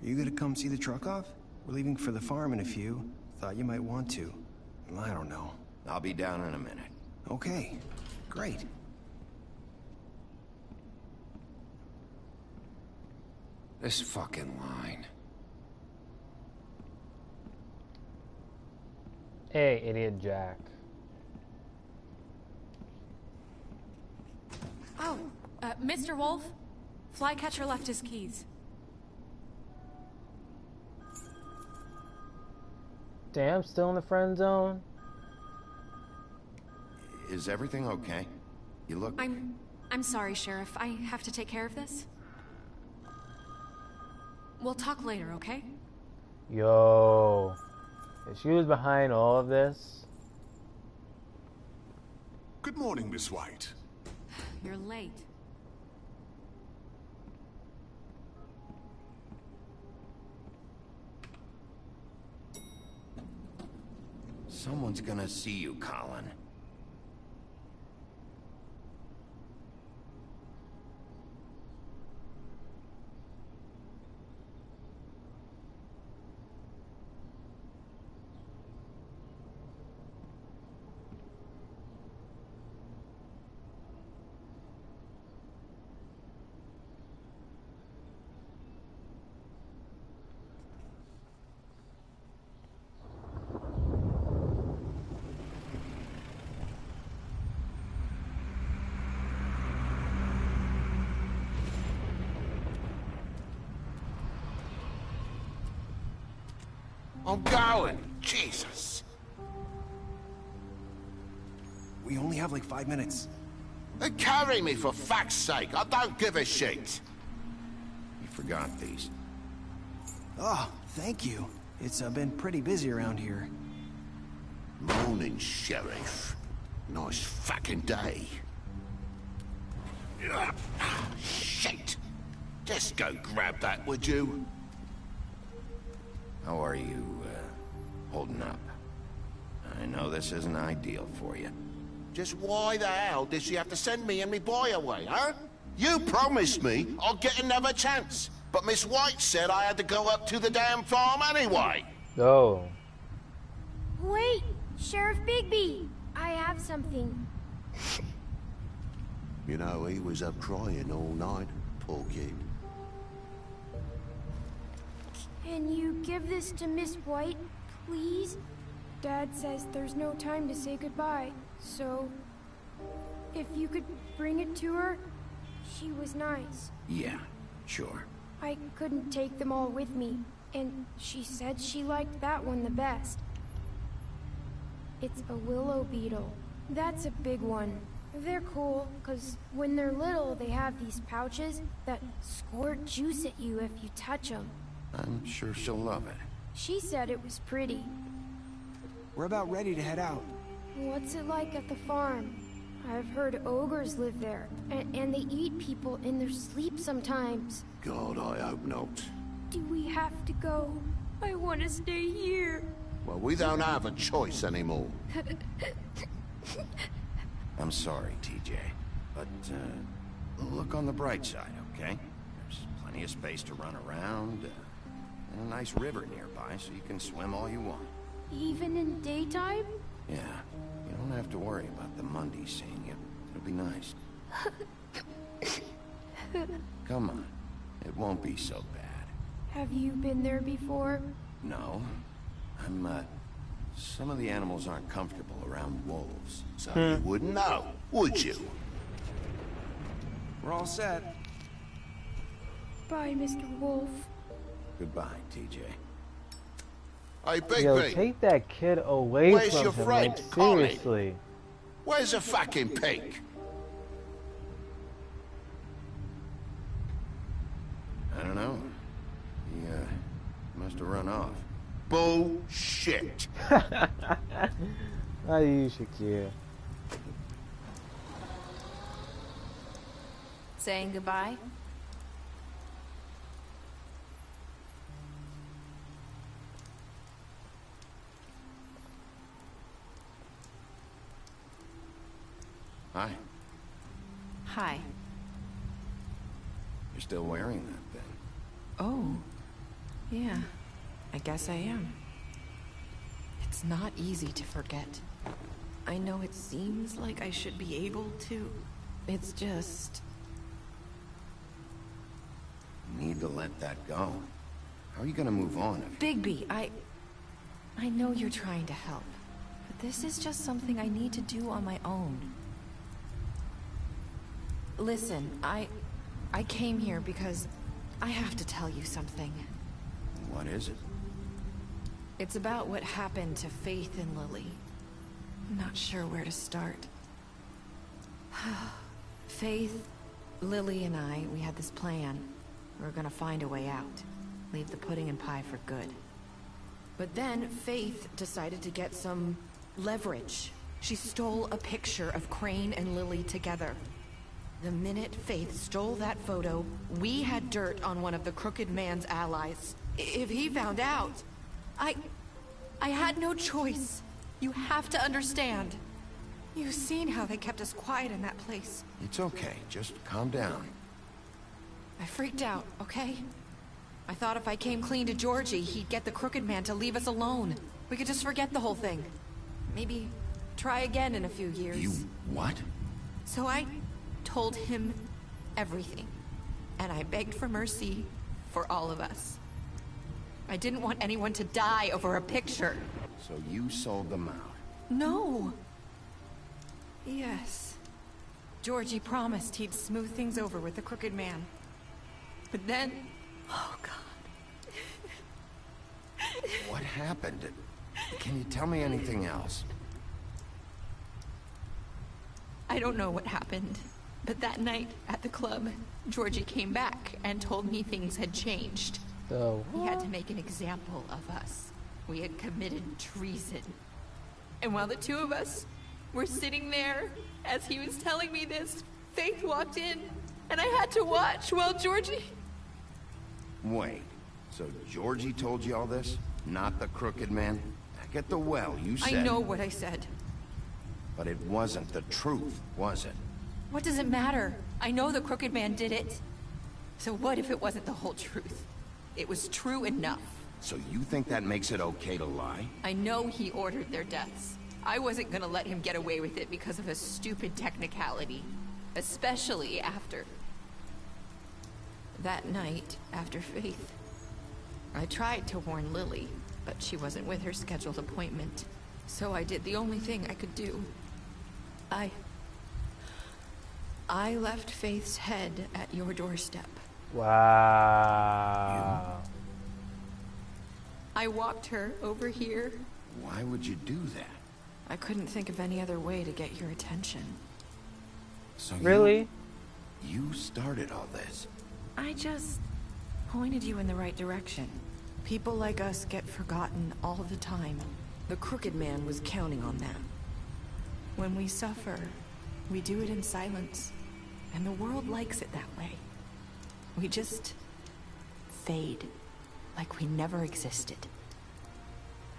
Are you gonna come see the truck off? We're leaving for the farm in a few. Thought you might want to. I don't know. I'll be down in a minute. Okay. Great. This fucking line. Hey, idiot Jack. Oh, Mr. Wolf, Flycatcher left his keys. Damn, still in the friend zone? Is everything okay? You look... I'm sorry, Sheriff. I have to take care of this. We'll talk later, okay? Yo. If she was behind all of this. Good morning, Miss White. You're late. Someone's gonna see you, Colin. I'm going. Jesus. We only have like 5 minutes. Then carry me for fuck's sake. I don't give a shit. You forgot these. Oh, thank you. It's been pretty busy around here. Morning, Sheriff. Nice fucking day. Shit. Just go grab that, would you? How are you, holding up? I know this isn't ideal for you. Just why the hell did she have to send me and me boy away, huh? You promised me I'll get another chance, but Miss White said I had to go up to the damn farm anyway. Oh. Wait, Sheriff Bigby, I have something. You know, he was up crying all night, poor kid. Can you give this to Miss White, please? Dad says there's no time to say goodbye, so if you could bring it to her, she was nice. Yeah, sure. I couldn't take them all with me, and she said she liked that one the best. It's a willow beetle. That's a big one. They're cool, because when they're little, they have these pouches that squirt juice at you if you touch them. I'm sure she'll love it. She said it was pretty. We're about ready to head out. What's it like at the farm? I've heard ogres live there, and they eat people in their sleep sometimes. God, I hope not. Do we have to go? I want to stay here. Well, we don't have a choice anymore. I'm sorry, TJ, but, look on the bright side, okay? There's plenty of space to run around, and a nice river nearby so you can swim all you want. Even in daytime? Yeah, you don't have to worry about the Mundy seeing you. It'll be nice. Come on, it won't be so bad. Have you been there before? No, some of the animals aren't comfortable around wolves. So you wouldn't know, would you? We're all set. Bye, Mr. Wolf. Goodbye, TJ. Hey, Bigby. Yo, take that kid away Where's from your him, friend, like, Connie? seriously. Where's the fucking pig? I don't know. He, must have run off. Bullshit. Are you Shakir? Saying goodbye? Hi. Hi. You're still wearing that thing. Oh. Yeah. I guess I am. It's not easy to forget. I know it seems like I should be able to. It's just... You need to let that go. How are you gonna move on if... Bigby, I know you're trying to help, but this is just something I need to do on my own. Listen, I came here because I have to tell you something. What is it? It's about what happened to Faith and Lily. I'm not sure where to start. Faith, Lily, and I, we had this plan. We were gonna find a way out. Leave the pudding and pie for good. But then Faith decided to get some leverage. She stole a picture of Crane and Lily together. The minute Faith stole that photo, we had dirt on one of the Crooked Man's allies. If he found out, I had no choice. You have to understand. You've seen how they kept us quiet in that place. It's okay. Just calm down. I freaked out, okay? I thought if I came clean to Georgie, he'd get the Crooked Man to leave us alone. We could just forget the whole thing. Maybe try again in a few years. You what? So I told him everything. And I begged for mercy for all of us. I didn't want anyone to die over a picture. So you sold them out? No. Yes. Georgie promised he'd smooth things over with the Crooked Man. But then... Oh, God. What happened? Can you tell me anything else? I don't know what happened. But that night at the club, Georgie came back and told me things had changed. He had to make an example of us. We had committed treason. And while the two of us were sitting there, as he was telling me this, Faith walked in, and I had to watch while Georgie... Wait, so Georgie told you all this? Not the Crooked Man? Back at the well, you said... I know what I said. But it wasn't the truth, was it? What does it matter? I know the Crooked Man did it. So what if it wasn't the whole truth? It was true enough. So you think that makes it okay to lie? I know he ordered their deaths. I wasn't gonna let him get away with it because of a stupid technicality. Especially after... that night, after Faith. I tried to warn Lily, but she wasn't with her scheduled appointment. So I did the only thing I could do. I left Faith's head at your doorstep. Wow. I walked her over here. Why would you do that? I couldn't think of any other way to get your attention. So really? You started all this. I just pointed you in the right direction. People like us get forgotten all the time. The Crooked Man was counting on that. When we suffer, we do it in silence. And the world likes it that way. We just fade, like we never existed.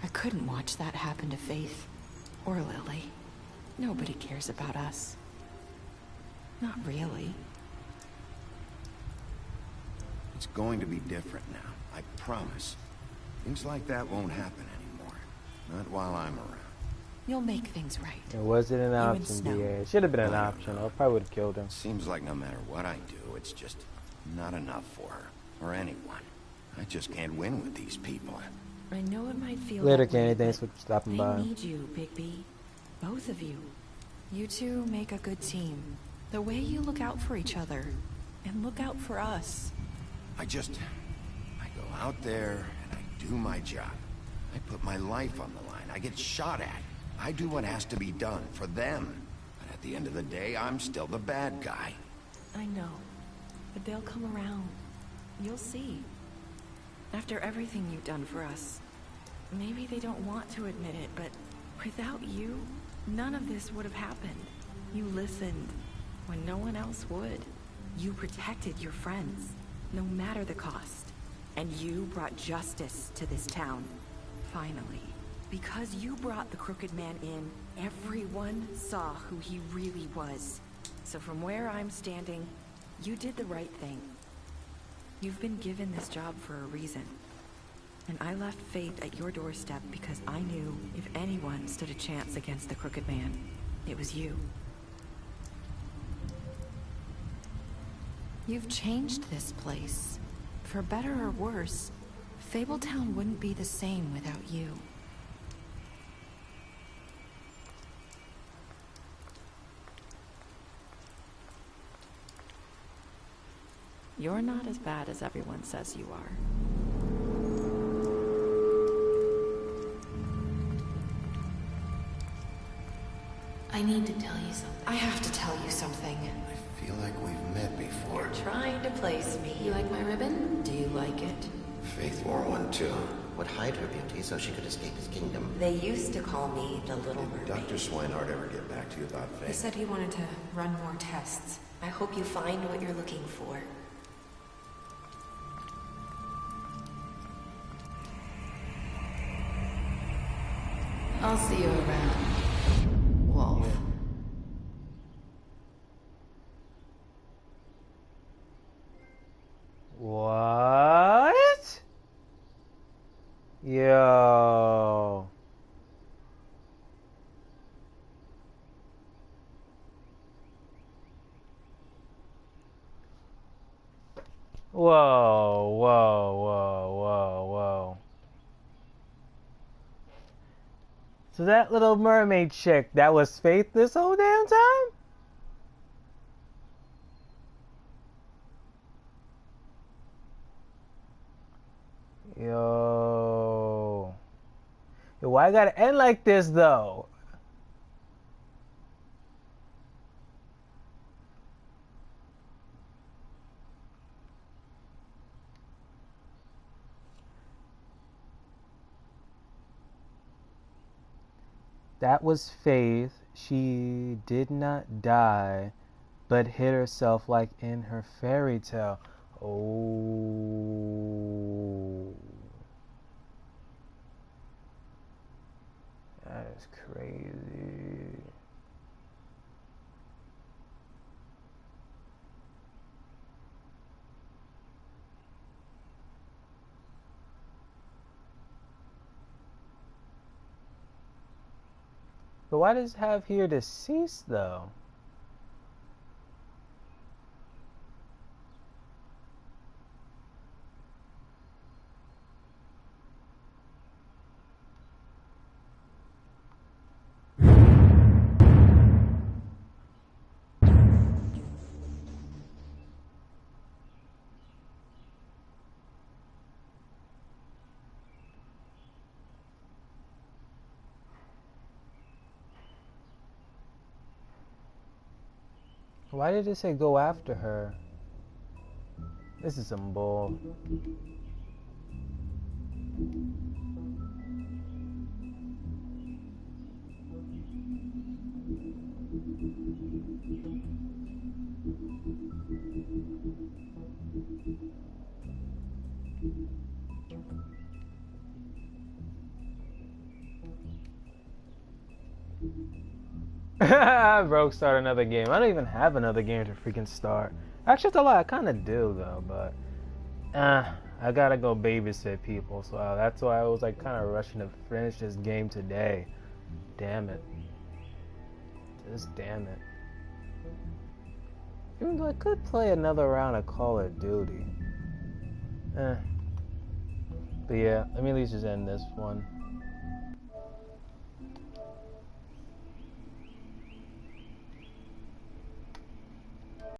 I couldn't watch that happen to Faith, or Lily. Nobody cares about us. Not really. It's going to be different now, I promise. Things like that won't happen anymore. Not while I'm around. You'll make things right. It wasn't an option, DA. It should have been an option. I probably would have killed him. Seems like no matter what I do, it's just not enough for her, or anyone. I just can't win with these people. I know it might feel Later, that way, Kenny. Thanks for stopping by. I need you, Bigby. Both of you. You two make a good team. The way you look out for each other, and look out for us. I go out there, and I do my job. I put my life on the line. I get shot at. I do what has to be done for them. But at the end of the day, I'm still the bad guy. I know. But they'll come around. You'll see. After everything you've done for us. Maybe they don't want to admit it, but without you, none of this would have happened. You listened when no one else would. You protected your friends, no matter the cost. And you brought justice to this town. Finally. Because you brought the Crooked Man in, everyone saw who he really was. So from where I'm standing, you did the right thing. You've been given this job for a reason. And I left Faith at your doorstep because I knew if anyone stood a chance against the Crooked Man, it was you. You've changed this place. For better or worse, Fabletown wouldn't be the same without you. You're not as bad as everyone says you are. I need to tell you something. I have to tell you something. I feel like we've met before. You're trying to place me. You like my ribbon? Do you like it? Faith wore one too. Would hide her beauty so she could escape his kingdom. They used to call me the Little Mermaid. Dr. Swinehart ever get back to you about Faith? He said he wanted to run more tests. I hope you find what you're looking for. I'll see you around, Wolf. What? Yo. Whoa, whoa, whoa, whoa, whoa. So that little mermaid chick, that was Faith this whole damn time? Yo. Yo, why I gotta end like this though? That was Faith. She did not die, but hid herself like in her fairy tale. Oh. That is crazy. But why does it have here deceased though? Why did it say go after her? This is some bull. Bro, start another game. I don't even have another game to freaking start. Actually, it's a lot. I kind of do though, but I gotta go babysit people, so that's why I was like kind of rushing to finish this game today. Damn it. Just damn it. Even though I could play another round of Call of Duty. But yeah, let me at least just end this one.